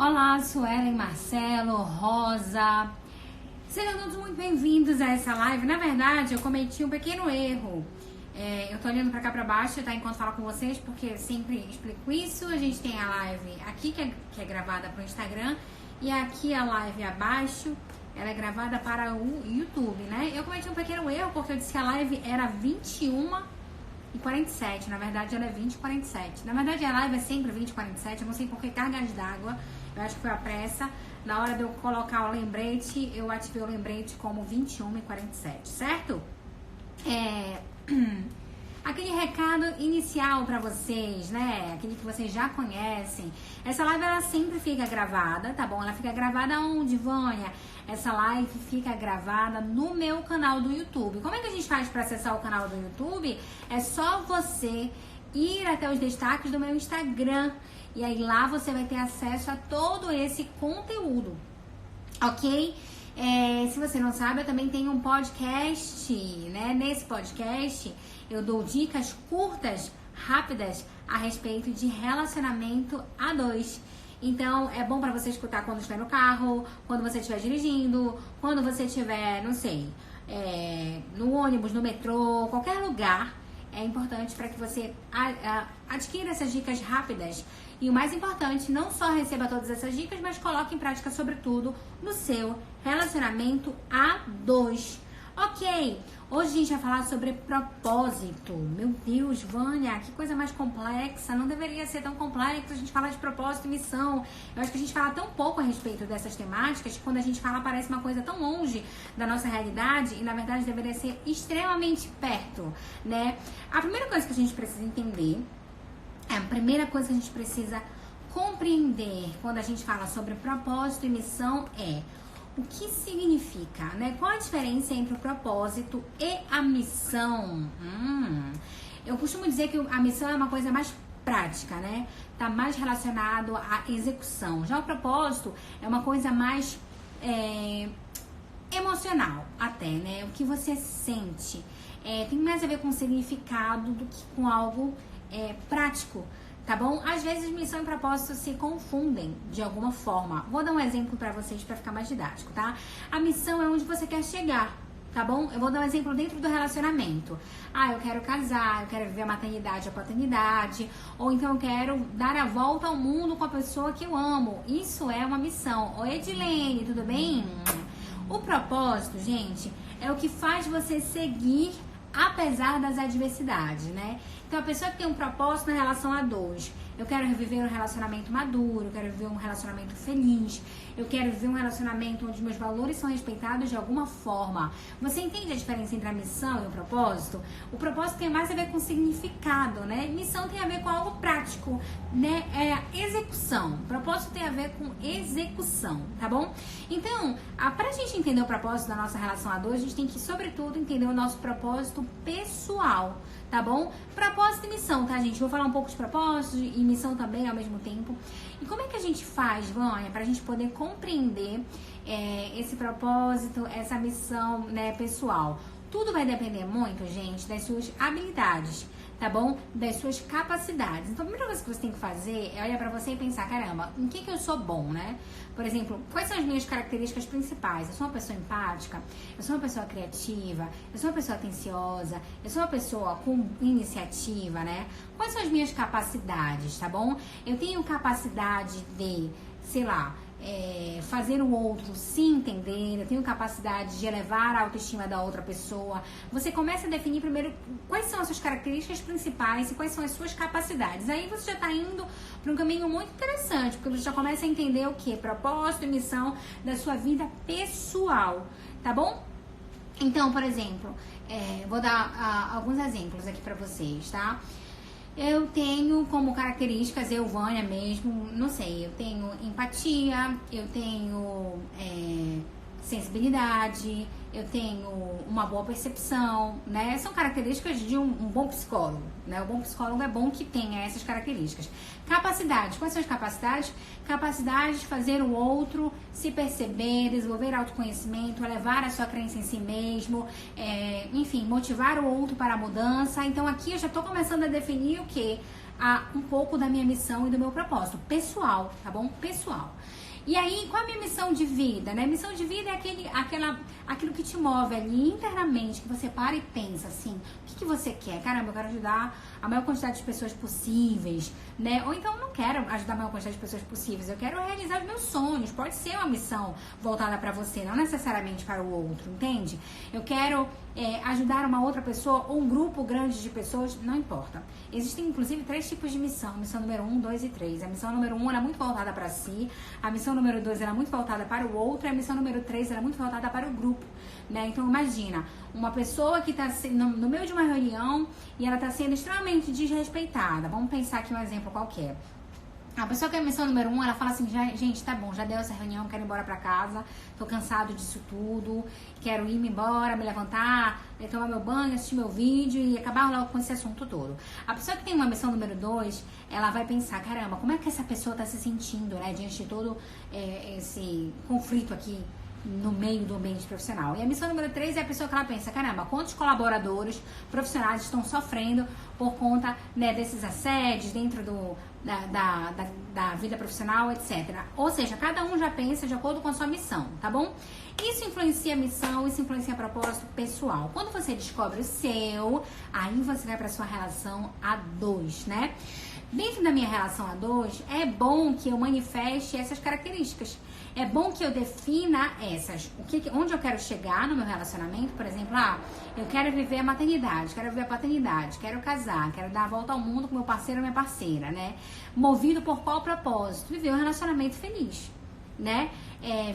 Olá, Suelen, Marcelo, Rosa. Sejam todos muito bem-vindos a essa live. Na verdade, eu cometi um pequeno erro. Eu tô olhando pra cá pra baixo, tá? Enquanto falo com vocês, porque eu sempre explico isso. A gente tem a live aqui, que é gravada pro Instagram. E aqui a live abaixo, ela é gravada para o YouTube, né? Eu cometi um pequeno erro, porque eu disse que a live era 21h47. Na verdade, ela é 20h47. Na verdade, a live é sempre 20h47. Eu não sei por que cargas d'água. Eu acho que foi a pressa. Na hora de eu colocar o lembrete, eu ativei o lembrete como 21h47, certo? Aquele recado inicial pra vocês, né? Aquele que vocês já conhecem. Essa live, ela sempre fica gravada, tá bom? Ela fica gravada onde, Vânia? Essa live fica gravada no meu canal do YouTube. Como é que a gente faz pra acessar o canal do YouTube? É só você ir até os destaques do meu Instagram. E aí lá você vai ter acesso a todo esse conteúdo, ok? Se você não sabe, eu também tenho um podcast, né? Nesse podcast eu dou dicas curtas, rápidas a respeito de relacionamento a dois. Então é bom pra você escutar quando estiver no carro, quando você estiver dirigindo, quando você estiver, não sei, no ônibus, no metrô, qualquer lugar. É importante para que você adquira essas dicas rápidas. E o mais importante, não só receba todas essas dicas, mas coloque em prática, sobretudo, no seu relacionamento a dois. Ok, hoje a gente vai falar sobre propósito. Meu Deus, Vânia, que coisa mais complexa. Não deveria ser tão complexo a gente falar de propósito e missão. Eu acho que a gente fala tão pouco a respeito dessas temáticas que quando a gente fala parece uma coisa tão longe da nossa realidade e na verdade deveria ser extremamente perto, né? A primeira coisa que a gente precisa entender, a primeira coisa que a gente precisa compreender quando a gente fala sobre propósito e missão é o que significa, né? Qual a diferença entre o propósito e a missão? Eu costumo dizer que a missão é uma coisa mais prática, né? Tá mais relacionado à execução. Já o propósito é uma coisa mais emocional até, né? O que você sente. Tem mais a ver com o significado do que com algo prático. Tá bom? Às vezes missão e propósito se confundem de alguma forma. Vou dar um exemplo pra vocês pra ficar mais didático, tá? A missão é onde você quer chegar, tá bom? Eu vou dar um exemplo dentro do relacionamento. Eu quero casar, eu quero viver a maternidade, a paternidade, ou então eu quero dar a volta ao mundo com a pessoa que eu amo. Isso é uma missão. Oi, Edilene, tudo bem? O propósito, gente, é o que faz você seguir apesar das adversidades, né? Então, a pessoa que tem um propósito na relação a dois, eu quero viver um relacionamento maduro, eu quero viver um relacionamento feliz, eu quero viver um relacionamento onde meus valores são respeitados de alguma forma. Você entende a diferença entre a missão e o propósito? O propósito tem mais a ver com significado, né? Missão tem a ver com algo prático, né? É a execução. O propósito tem a ver com execução, tá bom? Então, pra gente entender o propósito da nossa relação a dois, a gente tem que, sobretudo, entender o nosso propósito pessoal, tá bom? Propósito e missão, tá, gente? Vou falar um pouco de propósito e missão também ao mesmo tempo. E como é que a gente faz, Vânia, pra gente poder compreender esse propósito, essa missão, né, pessoal? Tudo vai depender muito, gente, das suas habilidades, tá bom? Das suas capacidades. Então, a primeira coisa que você tem que fazer é olhar pra você e pensar, caramba, em que eu sou bom, né? Por exemplo, quais são as minhas características principais? Eu sou uma pessoa empática, eu sou uma pessoa criativa, eu sou uma pessoa atenciosa, eu sou uma pessoa com iniciativa, né? Quais são as minhas capacidades, tá bom? Eu tenho capacidade de, sei lá, fazer o outro se entender, eu tenho capacidade de elevar a autoestima da outra pessoa. Você começa a definir primeiro quais são as suas características principais e quais são as suas capacidades. Aí você já está indo para um caminho muito interessante, porque você já começa a entender o que? Propósito e missão da sua vida pessoal, tá bom? Então, por exemplo, vou dar alguns exemplos aqui para vocês, tá? Eu tenho como características, eu, Vânia mesmo, não sei, eu tenho empatia, eu tenho sensibilidade, eu tenho uma boa percepção, né? São características de um bom psicólogo, né? O bom psicólogo é bom que tenha essas características. Capacidades, quais são as capacidades? Capacidade de fazer o outro se perceber, desenvolver autoconhecimento, elevar a sua crença em si mesmo, enfim, motivar o outro para a mudança. Então aqui eu já estou começando a definir o quê? um pouco da minha missão e do meu propósito pessoal, tá bom? Pessoal. E aí, qual é a minha missão de vida, né? Missão de vida é aquilo que te move ali internamente, que você para e pensa assim, o que você quer? Caramba, eu quero ajudar a maior quantidade de pessoas possíveis, né? Ou então, não quero ajudar a maior quantidade de pessoas possíveis, eu quero realizar os meus sonhos. Pode ser uma missão voltada para você, não necessariamente para o outro, entende? Eu quero ajudar uma outra pessoa ou um grupo grande de pessoas, não importa. Existem, inclusive, 3 tipos de missão. Missão número 1, 2 e 3. A missão número 1, ela é muito voltada para si. A missão número 2, ela é muito voltada para o outro. E a missão número 3, ela é muito voltada para o grupo, né? Então, imagina, uma pessoa que está no meio de uma reunião e ela está sendo extremamente desrespeitada. Vamos pensar aqui um exemplo qualquer. A pessoa que é a missão número 1, ela fala assim, gente, tá bom, já deu essa reunião, quero ir embora pra casa, tô cansado disso tudo, quero ir embora, me levantar, tomar meu banho, assistir meu vídeo e acabar logo com esse assunto todo. A pessoa que tem uma missão número 2, ela vai pensar, caramba, como é que essa pessoa tá se sentindo, né, diante de todo esse conflito aqui no meio do ambiente profissional. E a missão número 3 é a pessoa que ela pensa, caramba, quantos colaboradores profissionais estão sofrendo por conta, né, desses assédios dentro da vida profissional, etc. Ou seja, cada um já pensa de acordo com a sua missão, tá bom? Isso influencia a missão, isso influencia propósito pessoal. Quando você descobre o seu, aí você vai para sua relação a 2, né? Dentro da minha relação a 2, é bom que eu manifeste essas características. É bom que eu defina essas. Onde eu quero chegar no meu relacionamento, por exemplo, eu quero viver a maternidade, quero viver a paternidade, quero casar, quero dar a volta ao mundo com meu parceiro ou minha parceira, né? Movido por qual propósito? Viver um relacionamento feliz, né?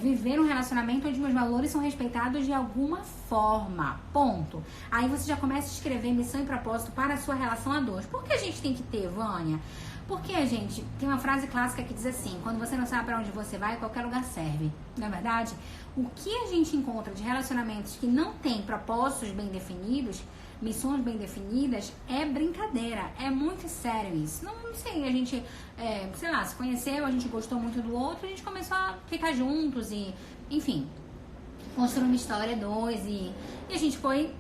Viver um relacionamento onde meus valores são respeitados de alguma forma, ponto. Aí você já começa a escrever missão e propósito para a sua relação a 2. Por que a gente tem que ter, Vânia? Porque a gente tem uma frase clássica que diz assim, quando você não sabe para onde você vai, qualquer lugar serve. Não é verdade? O que a gente encontra de relacionamentos que não tem propósitos bem definidos, missões bem definidas, é brincadeira. É muito sério isso. Não sei, a gente, sei lá, se conheceu, a gente gostou muito do outro, a gente começou a ficar juntos e, enfim, construir uma história 2 e a gente foi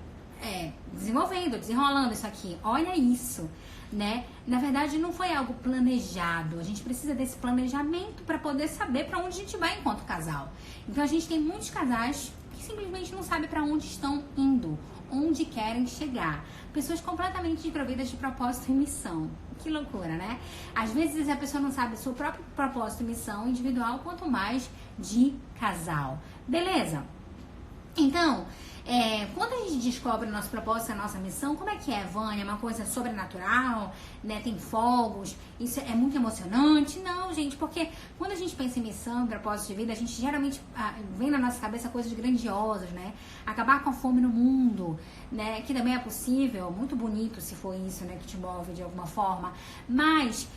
desenvolvendo, desenrolando isso aqui. Olha isso, né? Na verdade, não foi algo planejado. A gente precisa desse planejamento para poder saber para onde a gente vai enquanto casal. Então, a gente tem muitos casais que simplesmente não sabem para onde estão indo, onde querem chegar. Pessoas completamente desprovidas de propósito e missão. Que loucura, né? Às vezes a pessoa não sabe seu próprio propósito e missão individual, quanto mais de casal. Beleza? Então, quando a gente descobre o nosso propósito e a nossa missão, como é que é, Vânia? É uma coisa sobrenatural, né? Tem fogos, isso é muito emocionante? Não, gente, porque quando a gente pensa em missão, propósito de vida, a gente geralmente vem na nossa cabeça coisas grandiosas, né? Acabar com a fome no mundo, né? Que também é possível, muito bonito se for isso, né? Que te move de alguma forma. Mas,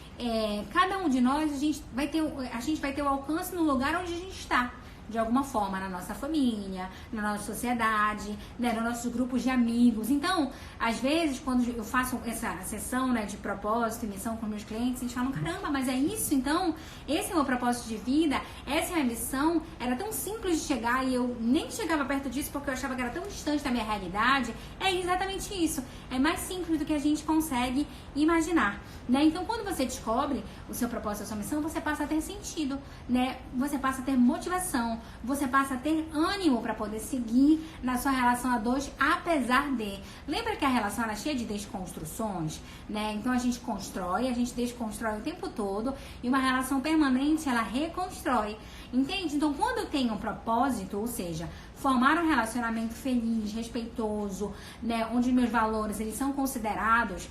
cada um de nós, a gente vai ter o alcance no lugar onde a gente está. De alguma forma, na nossa família, na nossa sociedade, né, nos nossos grupos de amigos. Então, às vezes, quando eu faço essa sessão, né, de propósito e missão com meus clientes, eles falam, caramba, mas é isso? Então, esse é o meu propósito de vida, essa é a minha missão. Era tão simples de chegar e eu nem chegava perto disso porque eu achava que era tão distante da minha realidade. É exatamente isso. É mais simples do que a gente consegue imaginar, né? Então, quando você descobre o seu propósito, a sua missão, você passa a ter sentido, né? Você passa a ter motivação, você passa a ter ânimo para poder seguir na sua relação a 2, apesar de... Lembra que a relação é cheia de desconstruções, né? Então, a gente constrói, a gente desconstrói o tempo todo e uma relação permanente, ela reconstrói. Entende? Então, quando eu tenho um propósito, ou seja, formar um relacionamento feliz, respeitoso, né, onde meus valores eles são considerados,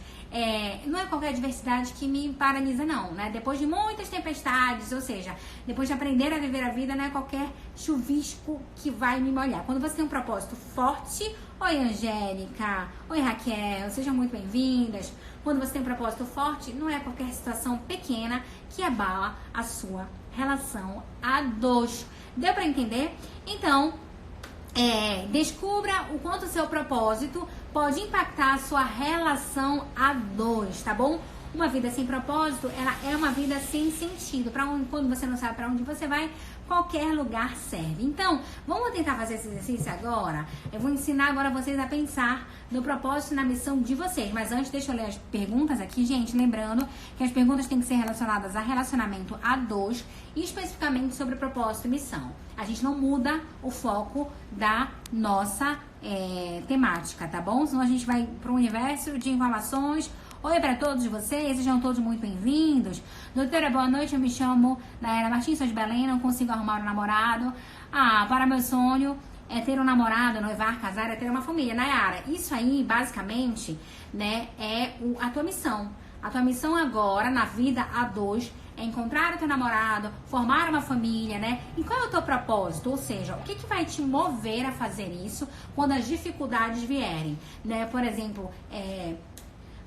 não é qualquer adversidade que me paralisa, não, né? Depois de muitas tempestades, ou seja, depois de aprender a viver a vida, não é qualquer chuvisco que vai me molhar. Quando você tem um propósito forte, oi Angélica, oi Raquel, sejam muito bem-vindas. Quando você tem um propósito forte, não é qualquer situação pequena que abala a sua relação a 2. Deu pra entender? Então, descubra o quanto o seu propósito pode impactar a sua relação a 2, tá bom? Uma vida sem propósito, ela é uma vida sem sentido. Quando você não sabe para onde você vai, qualquer lugar serve. Então, vamos tentar fazer esse exercício agora? Eu vou ensinar agora vocês a pensar no propósito e na missão de vocês. Mas antes, deixa eu ler as perguntas aqui, gente. Lembrando que as perguntas têm que ser relacionadas a relacionamento a dois e especificamente sobre propósito e missão. A gente não muda o foco da nossa temática, tá bom? Senão a gente vai para um universo de informações. Oi para todos vocês, sejam todos muito bem-vindos. Doutora, boa noite, eu me chamo Nayara Martins, sou de Belém, não consigo arrumar um namorado. Para meu sonho é ter um namorado, noivar, casar, é ter uma família. Nayara, isso aí, basicamente, né, é a tua missão. A tua missão agora, na vida a dois, é encontrar o teu namorado, formar uma família, né? E qual é o teu propósito? Ou seja, o que vai te mover a fazer isso quando as dificuldades vierem, né? Por exemplo,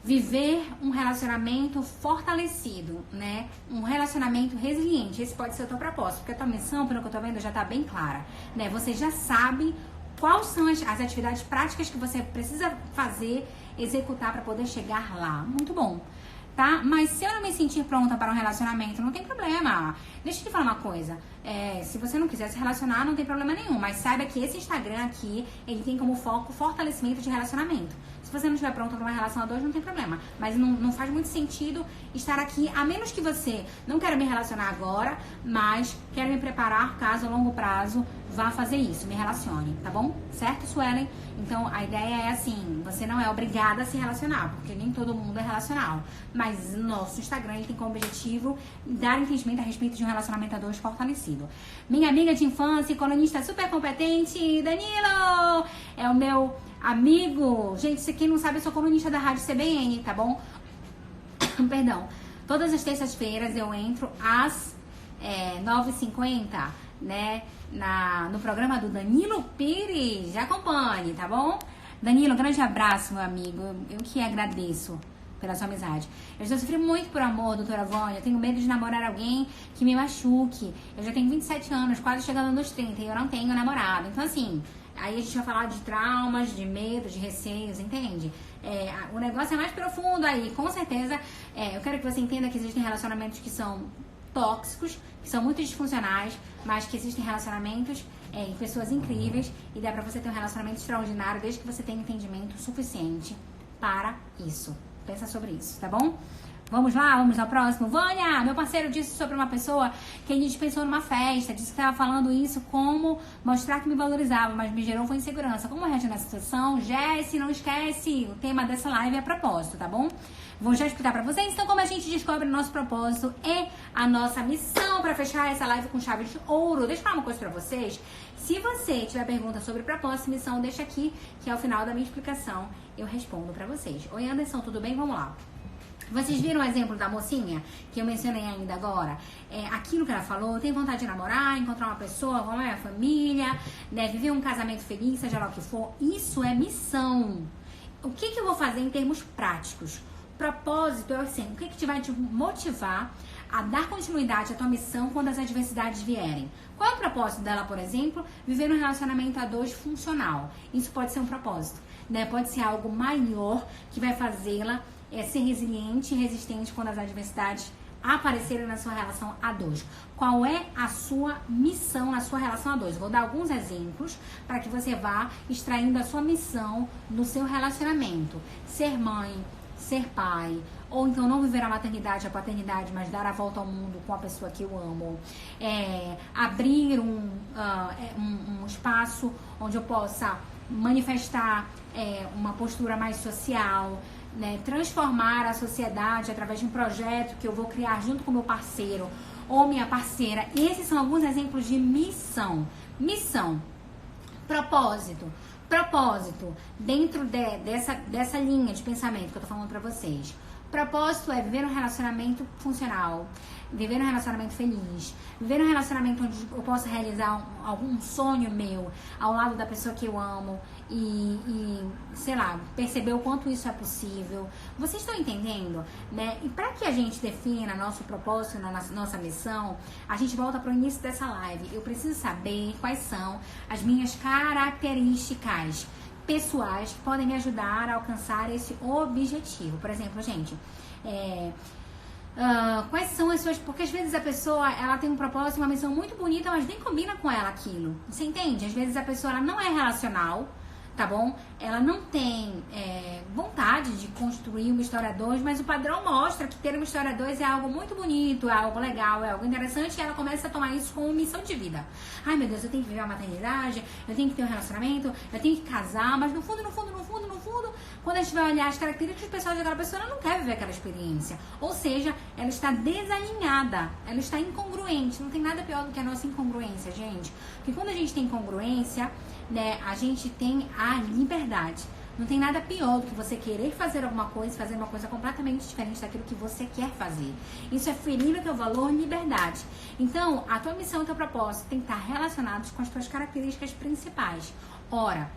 viver um relacionamento fortalecido, né? Um relacionamento resiliente. Esse pode ser o teu propósito, porque a tua missão, pelo que eu tô vendo, já tá bem clara, né? Você já sabe quais são as atividades práticas que você precisa fazer, executar para poder chegar lá. Muito bom, tá? Mas se eu não me sentir pronta para um relacionamento, não tem problema. Deixa eu te falar uma coisa. Se você não quiser se relacionar, não tem problema nenhum. Mas saiba que esse Instagram aqui, ele tem como foco fortalecimento de relacionamento. Se você não estiver pronta para uma relação a dois, não tem problema. Mas não faz muito sentido estar aqui, a menos que você não queira me relacionar agora, mas quer me preparar caso a longo prazo vá fazer isso, me relacione, tá bom? Certo, Suelen? Então, a ideia é assim, você não é obrigada a se relacionar, porque nem todo mundo é relacional. Mas nosso Instagram, ele tem como objetivo dar entendimento a respeito de um relacionamento a dois fortalecido. Minha amiga de infância e colunista super competente, Danilo! É o meu amigo. Gente, se quem não sabe, eu sou colunista da Rádio CBN, tá bom? Perdão. Todas as terças-feiras eu entro às 9h50, né? No programa do Danilo Pires. Acompanhe, tá bom? Danilo, grande abraço, meu amigo. Eu que agradeço pela sua amizade. Eu já sofri muito por amor, doutora Vânia. Eu tenho medo de namorar alguém que me machuque. Eu já tenho 27 anos, quase chegando nos 30, e eu não tenho namorado. Então, assim, aí a gente vai falar de traumas, de medo, de receios, entende? O negócio é mais profundo aí. Com certeza, eu quero que você entenda que existem relacionamentos que são tóxicos, que são muito disfuncionais, mas que existem relacionamentos em pessoas incríveis e dá pra você ter um relacionamento extraordinário desde que você tenha entendimento suficiente para isso. Pensa sobre isso, tá bom? Vamos lá, vamos ao próximo. Vânia, meu parceiro disse sobre uma pessoa que a gente pensou numa festa, disse que estava falando isso como mostrar que me valorizava, mas me gerou foi insegurança. Como reagir nessa situação? Jesse, não esquece, o tema dessa live é propósito, tá bom? Vou já explicar pra vocês, então, como a gente descobre o nosso propósito e a nossa missão pra fechar essa live com chave de ouro. Deixa eu falar uma coisa pra vocês. Se você tiver pergunta sobre propósito e missão, deixa aqui, que ao final da minha explicação eu respondo pra vocês. Oi, Anderson, tudo bem? Vamos lá. Vocês viram o exemplo da mocinha que eu mencionei ainda agora? Aquilo que ela falou, tem vontade de namorar, encontrar uma pessoa, formar uma família, né, viver um casamento feliz, seja lá o que for. Isso é missão. O que eu vou fazer em termos práticos? Propósito é assim, o que te vai te motivar a dar continuidade à tua missão quando as adversidades vierem? Qual é o propósito dela, por exemplo? Viver um relacionamento a dois funcional. Isso pode ser um propósito, né? Pode ser algo maior que vai fazê-la ser resiliente e resistente quando as adversidades aparecerem na sua relação a dois. Qual é a sua missão na sua relação a dois? Vou dar alguns exemplos para que você vá extraindo a sua missão no seu relacionamento. Ser mãe, ser pai, ou então não viver a maternidade, a paternidade, mas dar a volta ao mundo com a pessoa que eu amo. Abrir um espaço onde eu possa manifestar uma postura mais social, né? Transformar a sociedade através de um projeto que eu vou criar junto com meu parceiro ou minha parceira. Esses são alguns exemplos de missão. Missão, propósito. Propósito, dentro dessa linha de pensamento que eu tô falando pra vocês. Propósito é viver um relacionamento funcional, viver um relacionamento feliz, viver um relacionamento onde eu possa realizar algum sonho meu ao lado da pessoa que eu amo e sei lá, perceber o quanto isso é possível. Vocês estão entendendo, né? E para que a gente defina nosso propósito, nossa missão, a gente volta pro início dessa live. Eu preciso saber quais são as minhas características. pessoais que podem me ajudar a alcançar esse objetivo. Por exemplo, gente, quais são as suas... Porque às vezes a pessoa, ela tem um propósito, uma missão muito bonita, mas nem combina com ela aquilo. Você entende? Às vezes a pessoa, ela não é relacional, tá bom? Ela não tem vontade de construir uma história 2, mas o padrão mostra que ter uma história 2 é algo muito bonito, é algo legal, é algo interessante, e ela começa a tomar isso como missão de vida. Ai, meu Deus, eu tenho que viver a maternidade, eu tenho que ter um relacionamento, eu tenho que casar, mas no fundo, quando a gente vai olhar as características pessoais daquela pessoa, ela não quer viver aquela experiência. Ou seja, ela está desalinhada, ela está incongruente. Não tem nada pior do que a nossa incongruência, gente. Porque quando a gente tem incongruência, né, a gente tem a liberdade. Não tem nada pior do que você querer fazer alguma coisa, fazer uma coisa completamente diferente daquilo que você quer fazer. Isso é ferir o teu valor, liberdade. Então, a tua missão e o teu propósito tem que estar relacionados com as tuas características principais. Ora,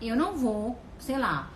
eu não vou, sei lá,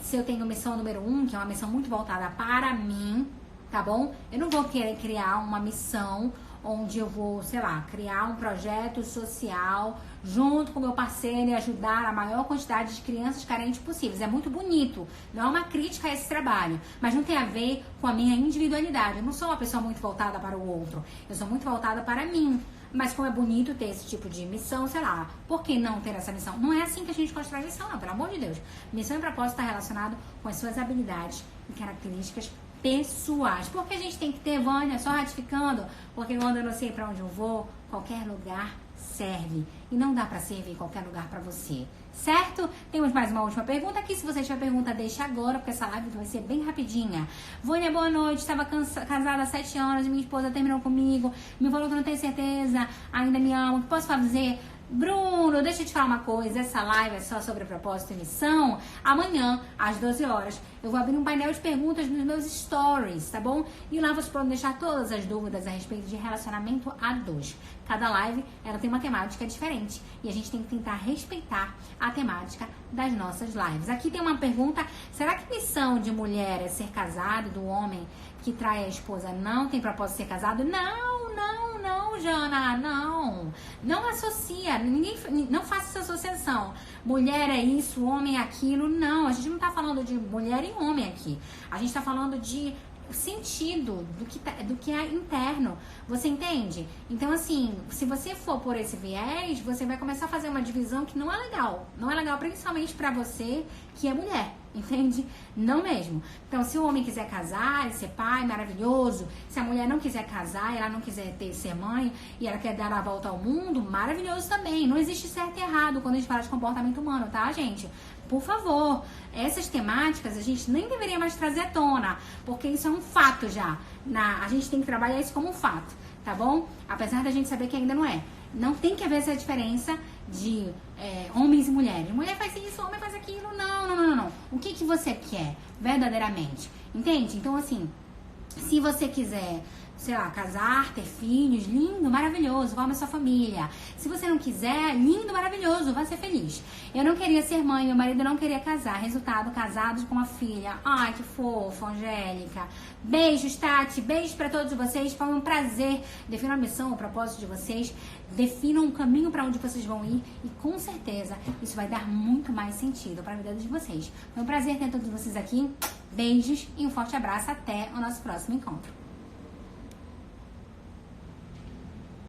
se eu tenho missão número 1, que é uma missão muito voltada para mim, tá bom? Eu não vou querer criar uma missão onde eu vou, sei lá, criar um projeto social junto com meu parceiro e ajudar a maior quantidade de crianças carentes possíveis. É muito bonito, não é uma crítica a esse trabalho, mas não tem a ver com a minha individualidade. Eu não sou uma pessoa muito voltada para o outro, eu sou muito voltada para mim. Mas como é bonito ter esse tipo de missão, sei lá, por que não ter essa missão? Não é assim que a gente constrói missão, não, pelo amor de Deus. Missão e propósito está relacionado com as suas habilidades e características pessoais. Porque a gente tem que ter, Vânia, só ratificando, porque quando eu não sei pra onde eu vou, qualquer lugar serve. E não dá pra servir em qualquer lugar pra você. Certo? Temos mais uma última pergunta aqui. Se você tiver pergunta, deixa agora, porque essa live vai ser bem rapidinha. Vânia, boa noite. Estava casada há 7 anos, minha esposa terminou comigo, me falou que não tem certeza, ainda me ama. O que posso fazer? Bruno, deixa eu te falar uma coisa, essa live é só sobre propósito e missão. Amanhã, às 12 horas, eu vou abrir um painel de perguntas nos meus stories, tá bom? E lá vocês podem deixar todas as dúvidas a respeito de relacionamento a 2. Cada live, ela tem uma temática diferente e a gente tem que tentar respeitar a temática das nossas lives. Aqui tem uma pergunta, será que missão de mulher é ser casado, do homem que trai a esposa não tem propósito de ser casado? Não, Jana, não associa, não faça essa associação. Mulher é isso, homem é aquilo, não, a gente não tá falando de mulher e homem aqui, a gente tá falando de sentido do que é interno, você entende? Então assim, se você for por esse viés, você vai começar a fazer uma divisão que não é legal principalmente pra você que é mulher, entende? Não mesmo. Então se o homem quiser casar e ser pai, maravilhoso. Se a mulher não quiser casar e ela não quiser ser mãe e ela quer dar a volta ao mundo, maravilhoso também. Não existe certo e errado quando a gente fala de comportamento humano, tá, gente? Por favor, essas temáticas a gente nem deveria mais trazer à tona, porque isso é um fato já. A gente tem que trabalhar isso como um fato, tá bom? Apesar da gente saber que ainda não é. Não tem que haver essa diferença de homens e mulheres. Mulher faz isso, homem faz aquilo. Não. O que você quer verdadeiramente? Entende? Então, assim, se você quiser, sei lá, casar, ter filhos, lindo, maravilhoso, forma sua família. Se você não quiser, lindo, maravilhoso, vai ser feliz. Eu não queria ser mãe, meu marido não queria casar. Resultado, casados com uma filha. Ai, que fofo, Angélica. Beijos, Tati, beijos pra todos vocês. Foi um prazer. Definam a missão, o propósito de vocês. Definam um caminho pra onde vocês vão ir. E com certeza, isso vai dar muito mais sentido pra vida de vocês. Foi um prazer ter todos vocês aqui. Beijos e um forte abraço. Até o nosso próximo encontro.